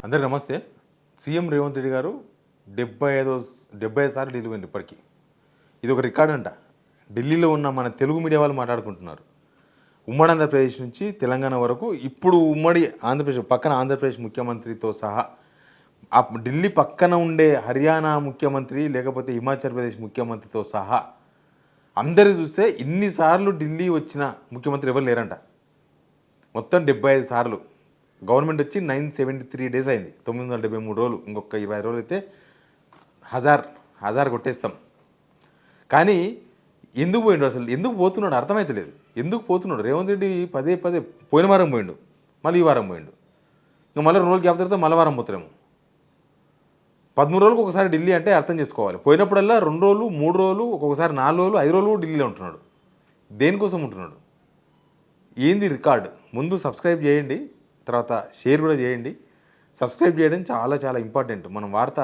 అందరికీ నమస్తే. సీఎం రేవంత్ రెడ్డి గారు 75 సార్లు ఢిల్లీ పోయింది ఇప్పటికీ. ఇది ఒక రికార్డ్ అంట. ఢిల్లీలో ఉన్న మన తెలుగు మీడియా వాళ్ళు మాట్లాడుకుంటున్నారు. ఉమ్మడి ఆంధ్రప్రదేశ్ నుంచి తెలంగాణ వరకు ఇప్పుడు ఉమ్మడి ఆంధ్రప్రదేశ్ పక్కన ఆంధ్రప్రదేశ్ ముఖ్యమంత్రితో సహా ఢిల్లీ పక్కన ఉండే హర్యానా ముఖ్యమంత్రి లేకపోతే హిమాచల్ ప్రదేశ్ ముఖ్యమంత్రితో సహా అందరూ చూస్తే ఇన్నిసార్లు ఢిల్లీ వచ్చిన ముఖ్యమంత్రి ఎవరు లేరంట. మొత్తం 75 సార్లు. గవర్నమెంట్ వచ్చి 973 డేస్ అయింది, 973 రోజులు. ఇంకొక 20 రోజులు అయితే హజార్ కొట్టేస్తాం. కానీ ఎందుకు పోయిండు అసలు? ఎందుకు పోతున్నాడు అర్థమైతలేదు. ఎందుకు పోతున్నాడు రేవంత్ రెడ్డి? పదే పోయిన వారం పోయిండు, మళ్ళీ ఈ వారం పోయిండు. ఇంకా మళ్ళీ 2 రోజులు గ్యాప్ తర్వాత మళ్ళీ వారం పోతారేమో. 13 రోజులకు ఒకసారి ఢిల్లీ అంటే అర్థం చేసుకోవాలి. పోయినప్పుడల్లా 2 రోజులు 3 రోజులు ఒక్కొక్కసారి 4 రోజులు 5 రోజులు ఢిల్లీలో ఉంటున్నాడు. దేనికోసం ఉంటున్నాడు? ఏంది రికార్డ్? ముందు సబ్స్క్రైబ్ చేయండి, తర్వాత షేర్ కూడా చేయండి. సబ్స్క్రైబ్ చేయడం చాలా చాలా ఇంపార్టెంట్. మనం వార్త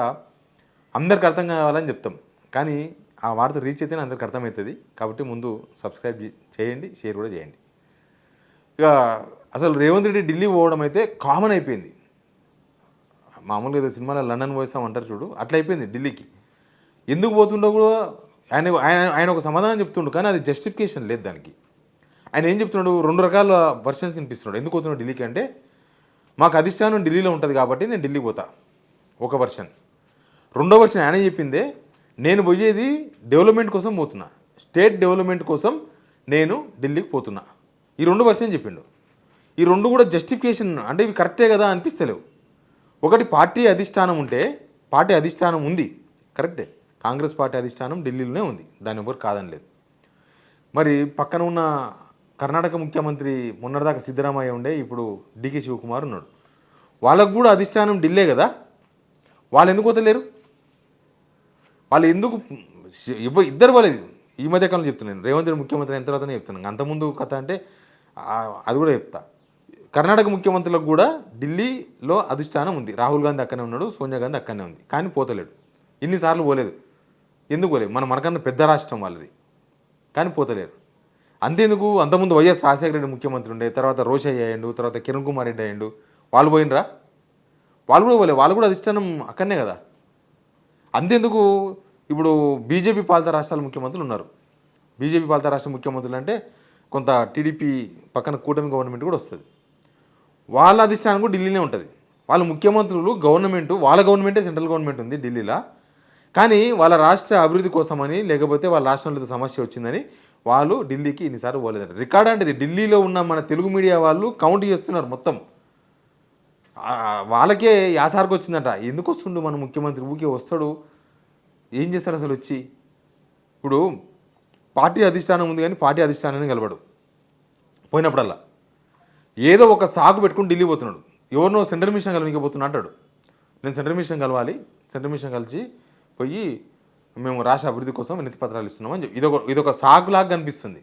అందరికి అర్థం కావాలని చెప్తాం, కానీ ఆ వార్త రీచ్ అయితేనే అందరికి అర్థమవుతుంది. కాబట్టి ముందు సబ్స్క్రైబ్ చేయండి, షేర్ కూడా చేయండి. ఇక అసలు రేవంత్ రెడ్డి ఢిల్లీ పోవడం అయితే కామన్ అయిపోయింది. మామూలుగా ఏదో సినిమాలో లండన్ పోయిస్తాం అంటారు చూడు, అట్లా అయిపోయింది ఢిల్లీకి. ఎందుకు పోతుండో కూడా ఆయన ఒక సమాధానం చెప్తుండు, కానీ అది జస్టిఫికేషన్ లేదు దానికి. ఆయన ఏం చెప్తున్నాడు? 2 రకాల వర్షన్స్ వినిపిస్తున్నాడు. ఎందుకు పోతున్నాడు ఢిల్లీకి అంటే, మాకు అధిష్టానం ఢిల్లీలో ఉంటుంది కాబట్టి నేను ఢిల్లీ పోతా, ఒక వర్షన్. రెండో వర్షన్ ఆయన చెప్పిందే, నేను పోయేది డెవలప్మెంట్ కోసం పోతున్నా, స్టేట్ డెవలప్మెంట్ కోసం నేను ఢిల్లీకి పోతున్నా. ఈ 2 వర్షన్ చెప్పిండు. ఈ 2 కూడా జస్టిఫికేషన్ అంటే ఇవి కరెక్టే కదా అనిపిస్తలేవు. ఒకటి, పార్టీ అధిష్టానం ఉంటే, పార్టీ అధిష్టానం ఉంది కరెక్టే, కాంగ్రెస్ పార్టీ అధిష్టానం ఢిల్లీలోనే ఉంది, దాని ఎవరు కాదని లేదు. మరి పక్కన ఉన్న కర్ణాటక ముఖ్యమంత్రి మొన్నటిదాకా సిద్ధరామయ్య ఉండే, ఇప్పుడు డికే శివకుమార్ ఉన్నాడు. వాళ్ళకు కూడా అధిష్టానం ఢిల్లీ కదా, వాళ్ళు ఎందుకు పోతలేరు? వాళ్ళు ఎందుకు ఇద్దరు పోలేదు? ఈ మధ్యకాలంలో చెప్తున్నాను, రేవంత్ రెడ్డి ముఖ్యమంత్రి అయిన తర్వాతనే చెప్తున్నాను. అంతకుముందు కథ అంటే అది కూడా చెప్తా. కర్ణాటక ముఖ్యమంత్రులకు కూడా ఢిల్లీలో అధిష్టానం ఉంది. రాహుల్ గాంధీ అక్కనే ఉన్నాడు, సోనియా గాంధీ అక్కనే ఉంది, కానీ పోతలేడు. ఇన్నిసార్లు పోలేదు. ఎందుకు పోలేదు? మనకన్నా పెద్ద రాష్ట్రం వాళ్ళది, కానీ పోతలేరు. అంతేందుకు, అంతకుముందు వైఎస్ రాజశేఖర రెడ్డి ముఖ్యమంత్రి ఉండే, తర్వాత రోషయ్య అయ్యిండు, తర్వాత కిరణ్ కుమార్ రెడ్డి అయ్యిండు. వాళ్ళు పోయినరా? వాళ్ళు కూడా పోలే. వాళ్ళు కూడా అధిష్టానం అక్కడనే కదా. అంతేందుకు, ఇప్పుడు బీజేపీ పాలిత రాష్ట్రాల ముఖ్యమంత్రులు ఉన్నారు. బీజేపీ పాలిత రాష్ట్ర ముఖ్యమంత్రులు అంటే కొంత టీడీపీ పక్కన కూటమి గవర్నమెంట్ కూడా వస్తుంది. వాళ్ళ అధిష్టానం కూడా ఢిల్లీనే ఉంటుంది. వాళ్ళ ముఖ్యమంత్రులు గవర్నమెంట్, వాళ్ళ గవర్నమెంటే సెంట్రల్ గవర్నమెంట్ ఉంది ఢిల్లీలో, కానీ వాళ్ళ రాష్ట్ర అభివృద్ధి కోసమని లేకపోతే వాళ్ళ రాష్ట్రంలో సమస్య వచ్చిందని వాళ్ళు ఢిల్లీకి ఇన్నిసార్లు పోలేదంట. రికార్డ్ అంటే ఢిల్లీలో ఉన్న మన తెలుగు మీడియా వాళ్ళు కౌంట్ చేస్తున్నారు మొత్తం. వాళ్ళకే యాసారికి వచ్చిందట. ఎందుకు వస్తుండు మన ముఖ్యమంత్రి? ఊకే వస్తాడు, ఏం చేస్తాడు అసలు వచ్చి? ఇప్పుడు పార్టీ అధిష్టానం ఉంది, కానీ పార్టీ అధిష్టానాన్ని కలవడు. పోయినప్పుడల్లా ఏదో ఒక సాగు పెట్టుకుని ఢిల్లీ పోతున్నాడు. ఎవరినో సెంట్రల్ మిషన్ కలవనికపోతున్నా అంటాడు. నేను సెంట్రల్ మిషన్ కలవాలి, సెంట్రల్ మిషన్ కలిసి పోయి మేము రాష్ట్ర అభివృద్ధి కోసం వినతి పత్రాలు ఇస్తున్నామని చెప్పి ఇదొక సాకులాగా కనిపిస్తుంది.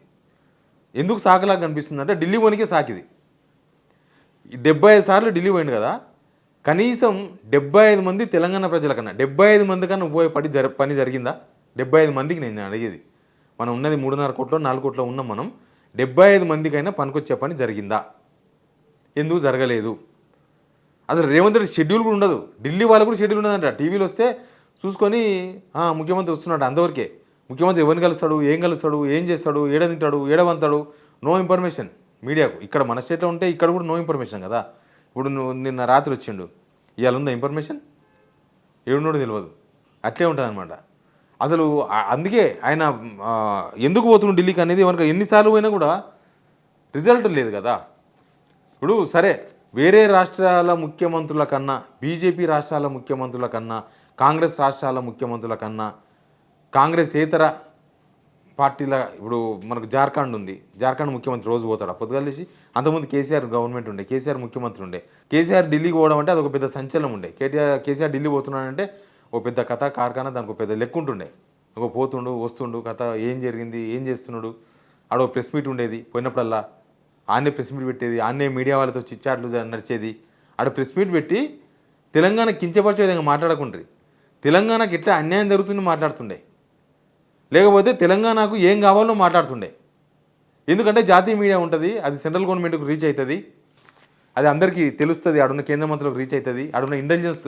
ఎందుకు సాకులాగా కనిపిస్తుంది అంటే, ఢిల్లీ పోనికే సాకిది. 75 సార్లు ఢిల్లీ పోయింది కదా, కనీసం 75 మంది తెలంగాణ ప్రజల కన్నా 75 మంది కన్నా ఉపయోగపడి పని జరిగిందా? 75 మందికి నేను అడిగేది. మనం ఉన్నది 3.5 కోట్లో 4 కోట్లో ఉన్నాం. మనం 75 మందికైనా పనికొచ్చే పని జరిగిందా? ఎందుకు జరగలేదు? అసలు రేవంత్ రెడ్డి షెడ్యూల్ కూడా ఉండదు. ఢిల్లీ వాళ్ళు కూడా షెడ్యూల్ ఉండదంట. టీవీలో వస్తే చూసుకొని ముఖ్యమంత్రి వస్తున్నాడు అంతవరకే. ముఖ్యమంత్రి ఎవరిని కలుస్తాడు, ఏం కలుస్తాడు, ఏం చేస్తాడు, ఏడ తింటాడు, ఏడవంతాడు, నో ఇన్ఫర్మేషన్ మీడియాకు. ఇక్కడ మన స్టేట్లో ఉంటే ఇక్కడ కూడా నో ఇన్ఫర్మేషన్ కదా. ఇప్పుడు నిన్న రాత్రి వచ్చిండు, ఇవాళ ఉందా ఇన్ఫర్మేషన్? ఏడున్నోడు తెలియదు. అట్లే ఉంటుంది అనమాట. అసలు అందుకే ఆయన ఎందుకు పోతున్నాడు ఢిల్లీకి అనేది ఎన్నిసార్లు పోయినా కూడా రిజల్ట్ లేదు కదా. ఇప్పుడు సరే, వేరే రాష్ట్రాల ముఖ్యమంత్రుల కన్నా, బీజేపీ రాష్ట్రాల ముఖ్యమంత్రుల కన్నా, కాంగ్రెస్ రాష్ట్రాల ముఖ్యమంత్రుల కన్నా, కాంగ్రెస్ ఏతర పార్టీల, ఇప్పుడు మనకు జార్ఖండ్ ఉంది, జార్ఖండ్ ముఖ్యమంత్రి రోజు పోతాడు పొద్దుగలేసి. అంతకుముందు కేసీఆర్ గవర్నమెంట్ ఉండే, కేసీఆర్ ముఖ్యమంత్రి ఉండే. కేసీఆర్ ఢిల్లీకి పోవడం అంటే అదొక పెద్ద సంచలనం ఉండే. కేసీఆర్ ఢిల్లీ పోతున్నాడంటే ఒక పెద్ద కథ కార్ఖానా, దానికి ఒక పెద్ద లెక్క ఉంటుండే. ఒక పోతుండు వస్తుండు కథ, ఏం జరిగింది, ఏం చేస్తున్నాడు, ఆడో ప్రెస్ మీట్ ఉండేది. పోయినప్పుడల్లా ఆన్నే ప్రెస్ మీట్ పెట్టేది, ఆన్నే మీడియా వాళ్ళతో చిచ్చాట్లు నడిచేది. ఆడ ప్రెస్ మీట్ పెట్టి తెలంగాణ కించపరిచే విధంగా మాట్లాడకుండ్రి, తెలంగాణకి ఎట్లా అన్యాయం జరుగుతుందని మాట్లాడుతుండే, లేకపోతే తెలంగాణకు ఏం కావాలో మాట్లాడుతుండే. ఎందుకంటే జాతీయ మీడియా ఉంటుంది, అది సెంట్రల్ గవర్నమెంట్కు రీచ్ అవుతుంది. అది అందరికీ తెలుస్తుంది, ఆడున్న కేంద్ర మంత్రులకు రీచ్ అవుతుంది, ఆడున్న ఇంటెలిజెన్స్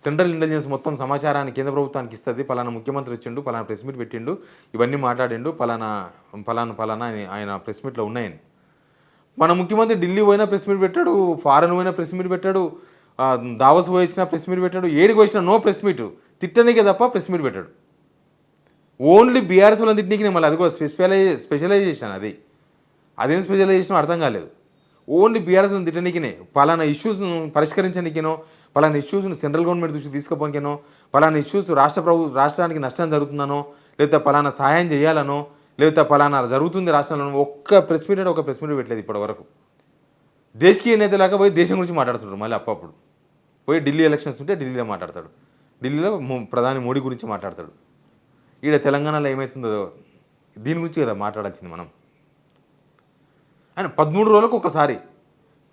సెంట్రల్ ఇంటెలిజెన్స్ మొత్తం సమాచారాన్ని కేంద్ర ప్రభుత్వానికి ఇస్తుంది. పలానా ముఖ్యమంత్రి వచ్చిండు, పలానా ప్రెస్ మీట్ పెట్టిండు, ఇవన్నీ మాట్లాడిండు, పలానా పలానా పలానా ఆయన ప్రెస్ మీట్లో ఉన్నాయని. మన ముఖ్యమంత్రి ఢిల్లీ పోయినా ప్రెస్ మీట్ పెట్టాడు, ఫారెన్ పోయినా ప్రెస్ మీట్ పెట్టాడు, దావస్ పోయి వచ్చినా ప్రెస్ మీట్ పెట్టాడు, ఏడికి వచ్చినా నో ప్రెస్ మీట్, తిట్టనికే తప్ప ప్రెస్ మీట్ పెట్టాడు. ఓన్లీ బీఆర్ఎస్ వాళ్ళని తిట్టనీకి మళ్ళీ అది కూడా స్పెషలైజేషన్, అదేం స్పెషలైజేషన్ అర్థం కాలేదు. ఓన్లీ బీఆర్ఎస్ను తిట్టనీకినే, పలానా ఇష్యూస్ను పరిష్కరించనీకినో, పలానా ఇష్యూస్ను సెంట్రల్ గవర్నమెంట్ దృష్టికి తీసుకుపోనికనో, పలానా ఇష్యూస్ రాష్ట్రానికి నష్టం జరుగుతుందనో, లేదా పలానా సహాయం చేయాలనో, లేదా పలానా జరుగుతుంది రాష్ట్రంలో ఒక్క ప్రెస్ మీట్ పెట్టలేదు ఇప్పటి వరకు. దేశీయ నేతలాగా పోయి దేశం గురించి మాట్లాడుతుంటారు. మళ్ళీ అప్పుడు పోయి ఢిల్లీ ఎలక్షన్స్ ఉంటే ఢిల్లీలో మాట్లాడతాడు, ఢిల్లీలో ప్రధాని మోడీ గురించి మాట్లాడతాడు. ఈడ తెలంగాణలో ఏమవుతుందో దీని గురించి కదా మాట్లాడాల్సింది మనం. ఆయన 13 రోజులకు ఒకసారి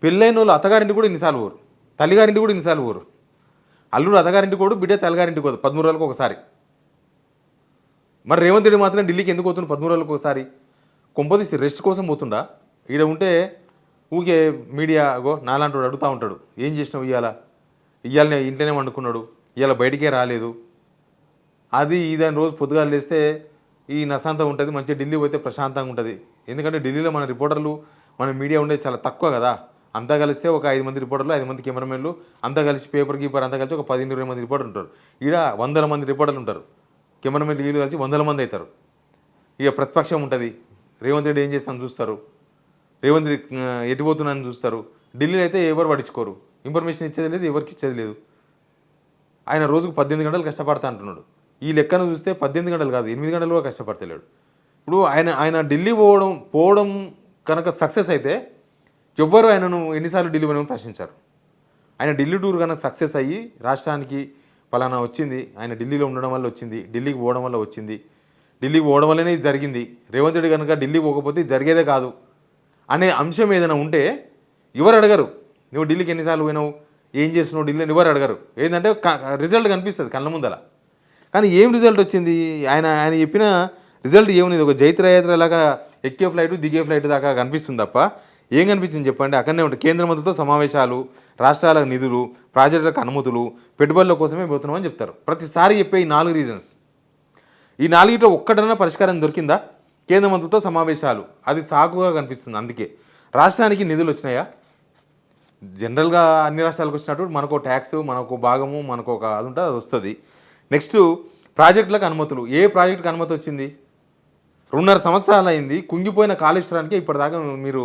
పెళ్ళైన వాళ్ళు అత్తగారింటి కూడా ఇన్నిసార్లు పోరు, తల్లిగారింటి కూడా ఇన్నిసార్లు పోరు. అల్లుడు అత్తగారింటి కూడా, బిడ్డ తల్లిగారింటికి పోదు 13 రోజులకు ఒకసారి. మరి రేవంత్ రెడ్డి మాత్రం ఢిల్లీకి ఎందుకు పోతుంది 13 రోజులకు ఒకసారి? కొంపదీసి రెస్ట్ కోసం పోతుండా? ఈడ ఉంటే ఊకే మీడియాగో నాలాంటి వాడు అడుగుతూ ఉంటాడు, ఏం చేసినావు ఇవాళ ఇంట్లోనే వండుకున్నాడు, ఇవాళ బయటికే రాలేదు, అది ఇదని రోజు పొద్దుగాలు లేస్తే ఈ నశాంతం ఉంటుంది, మంచిగా ఢిల్లీ పోతే ప్రశాంతంగా ఉంటుంది. ఎందుకంటే ఢిల్లీలో మన రిపోర్టర్లు, మన మీడియా ఉండేది చాలా తక్కువ కదా. అంతా కలిస్తే ఒక 5 మంది రిపోర్టర్లు, 5 మంది కెమెరామెన్లు, అంతా కలిసి పేపర్ కీపర్ అంతా కలిసి ఒక 10-20 మంది రిపోర్టర్లు ఉంటారు. ఈడ 100 మంది రిపోర్టర్లు ఉంటారు, కెమెరామెన్లు వీళ్ళు కలిసి 100 మంది అవుతారు. ఇక ప్రతిపక్షం ఉంటుంది, రేవంత్ రెడ్డి ఏం చేస్తాను చూస్తారు, రేవంత్ రెడ్డి ఎటుపోతున్నానని చూస్తారు. ఢిల్లీలో అయితే ఎవరు పట్టించుకోరు, ఇన్ఫర్మేషన్ ఇచ్చేది లేదు, ఎవరికి ఇచ్చేది లేదు. ఆయన రోజుకు 18 గంటలు కష్టపడతా అంటున్నాడు. ఈ లెక్కను చూస్తే 18 గంటలు కాదు, 8 గంటలు కూడా కష్టపడతలేడు. ఇప్పుడు ఆయన ఢిల్లీ పోవడం కనుక సక్సెస్ అయితే ఎవ్వరు ఆయనను ఎన్నిసార్లు ఢిల్లీ పోయినా ప్రశ్నించారు. ఆయన ఢిల్లీ టూర్ కనుక సక్సెస్ అయ్యి రాష్ట్రానికి పలానా వచ్చింది, ఆయన ఢిల్లీలో ఉండడం వల్ల వచ్చింది, ఢిల్లీకి పోవడం వల్ల వచ్చింది, ఢిల్లీకి పోవడం వల్లనే ఇది జరిగింది, రేవంత్ రెడ్డి కనుక ఢిల్లీ పోకపోతే జరిగేదే కాదు అనే అంశం ఏదైనా ఉంటే ఎవరు అడగరు. నువ్వు ఢిల్లీకి ఎన్నిసార్లు పోయినావు, ఏం చేస్తున్నావు ఢిల్లీని ఎవరు అడగరు. ఏంటంటే రిజల్ట్ కనిపిస్తుంది కళ్ళ ముందల. కానీ ఏం రిజల్ట్ వచ్చింది? ఆయన చెప్పిన రిజల్ట్ ఏముంది? ఒక జైత్రయాత్ర లాగా ఎక్కే ఫ్లైట్ దిగే ఫ్లైట్ దాకా కనిపిస్తుంది తప్ప ఏం కనిపించింది చెప్పండి? అక్కడనే ఉంటుంది కేంద్ర మంత్రితో సమావేశాలు, రాష్ట్రాలకు నిధులు, ప్రాజెక్టులకు అనుమతులు, పెట్టుబడుల కోసమే పోతున్నామని చెప్తారు. ప్రతిసారి చెప్పే ఈ 4 రీజన్స్, ఈ 4 ఒక్కటైనా పరిష్కారం దొరికిందా? కేంద్ర మంత్రితో సమావేశాలు, అది సాకుగా కనిపిస్తుంది. అందుకే రాష్ట్రానికి నిధులు వచ్చినాయా? జనరల్గా అన్ని రాష్ట్రాలకు వచ్చినట్టు మనకు ట్యాక్స్, మనకు భాగము, మనకు ఒక అది ఉంటుంది, అది వస్తుంది. నెక్స్ట్ ప్రాజెక్టులకు అనుమతులు. ఏ ప్రాజెక్టుకి అనుమతి వచ్చింది? 2.5 సంవత్సరాలు అయింది కుంగిపోయిన కాళేశ్వరానికి ఇప్పటిదాకా మీరు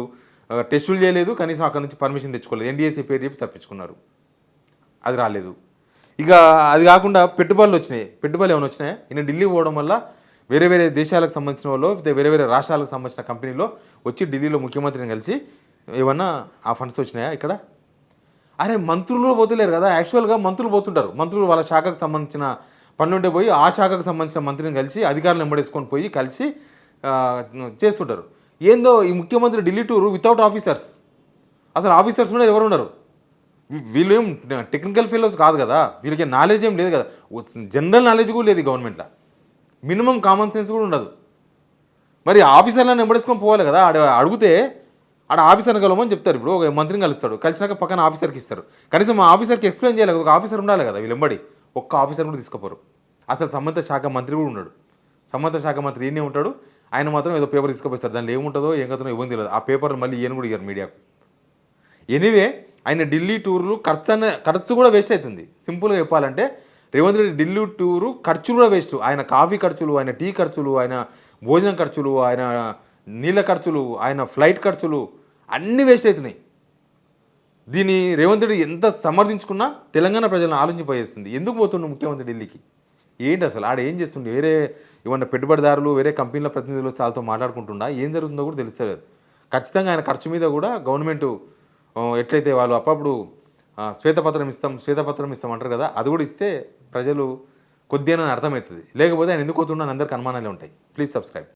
టెస్టులు చేయలేదు, కనీసం అక్కడ నుంచి పర్మిషన్ తెచ్చుకోలేదు. ఎన్డీఏసీ పేరు చెప్పి తప్పించుకున్నారు, అది రాలేదు. ఇక అది కాకుండా పెట్టుబడులు వచ్చినాయి. పెట్టుబడులు ఏమైనా వచ్చినాయా? ఈయన ఢిల్లీ పోవడం వల్ల వేరే దేశాలకు సంబంధించిన వాళ్ళు, వేరే రాష్ట్రాలకు సంబంధించిన కంపెనీలో వచ్చి ఢిల్లీలో ముఖ్యమంత్రిని కలిసి ఏమన్నా ఆ ఫండ్స్ వచ్చినాయా ఇక్కడ? అరే మంత్రులు పోతలేరు కదా, యాక్చువల్గా మంత్రులు పోతుంటారు. మంత్రులు వాళ్ళ శాఖకు సంబంధించిన పనులుంటే పోయి ఆ శాఖకు సంబంధించిన మంత్రిని కలిసి అధికారులను వెంబడేసుకొని పోయి కలిసి చేస్తుంటారు. ఏందో ఈ ముఖ్యమంత్రి ఢిల్లీ టూర్ వితౌట్ ఆఫీసర్స్, అసలు ఆఫీసర్స్ కూడా ఎవరు ఉండరు. వీళ్ళు ఏం టెక్నికల్ ఫెలోస్ కాదు కదా, వీళ్ళకి నాలెడ్జ్ ఏం లేదు కదా, జనరల్ నాలెడ్జ్ కూడా లేదు గవర్నమెంట్లో, మినిమం కామన్ సెన్స్ కూడా ఉండదు. మరి ఆఫీసర్లను వెంబడేసుకొని పోవాలి కదా. అడిగితే ఆడ ఆఫీసర్ని కలవమని చెప్తారు. ఇప్పుడు ఒక మంత్రిని కలుస్తాడు, కలిసినాక పక్కన ఆఫీసర్కి ఇస్తారు. కనీసం ఆ ఆఫీసర్కి ఎక్స్ప్లెయిన్ చేయాలి, ఒక ఆఫీసర్ ఉండాలి కదా. వీళ్ళెంబడి ఒక్క ఆఫీసర్ కూడా తీసుకుపోరు. అసలు సంబంధిత శాఖ మంత్రి కూడా ఉన్నాడు. సంబంధిత శాఖ మంత్రి ఈయనే ఉంటాడు, ఆయన మాత్రం ఏదో పేపర్ తీసుకుపోతారు. దానిలో ఏముంటుందో ఏం కథనో ఇవ్వని తెలియదు. ఆ పేపర్ మళ్ళీ ఈయన కూడా ఇయ్యారు మీడియాకు. ఎనీవే ఆయన ఢిల్లీ టూర్లు ఖర్చు కూడా వేస్ట్ అవుతుంది. సింపుల్గా చెప్పాలంటే రేవంత్ రెడ్డి ఢిల్లీ టూరు ఖర్చులు కూడా వేస్ట్. ఆయన కాఫీ ఖర్చులు, ఆయన టీ ఖర్చులు, ఆయన భోజనం ఖర్చులు, ఆయన నీళ్ళ ఖర్చులు, ఆయన ఫ్లైట్ ఖర్చులు అన్నీ వేస్ట్ అవుతున్నాయి. దీన్ని రేవంత్ రెడ్డి ఎంత సమర్థించుకున్నా తెలంగాణ ప్రజలను ఆలోచింపజేస్తుంది. ఎందుకు పోతుండే ముఖ్యమంత్రి ఢిల్లీకి? ఏంటి అసలు ఆడ ఏం చేస్తుండే? వేరే ఏమన్నా పెట్టుబడిదారులు, వేరే కంపెనీల ప్రతినిధులు వస్తే వాళ్ళతో మాట్లాడుకుంటుండా? ఏం జరుగుతుందో కూడా తెలుస్తలేదు. ఖచ్చితంగా ఆయన ఖర్చు మీద కూడా గవర్నమెంట్ ఎట్లయితే వాళ్ళు అప్పుడప్పుడు శ్వేతపత్రం ఇస్తాం అంటారు కదా, అది కూడా ఇస్తే ప్రజలు కొద్దిగా అర్థమవుతుంది. లేకపోతే ఆయన ఎందుకు పోతున్నా అందరికి అనుమానాలే ఉంటాయి. Please subscribe.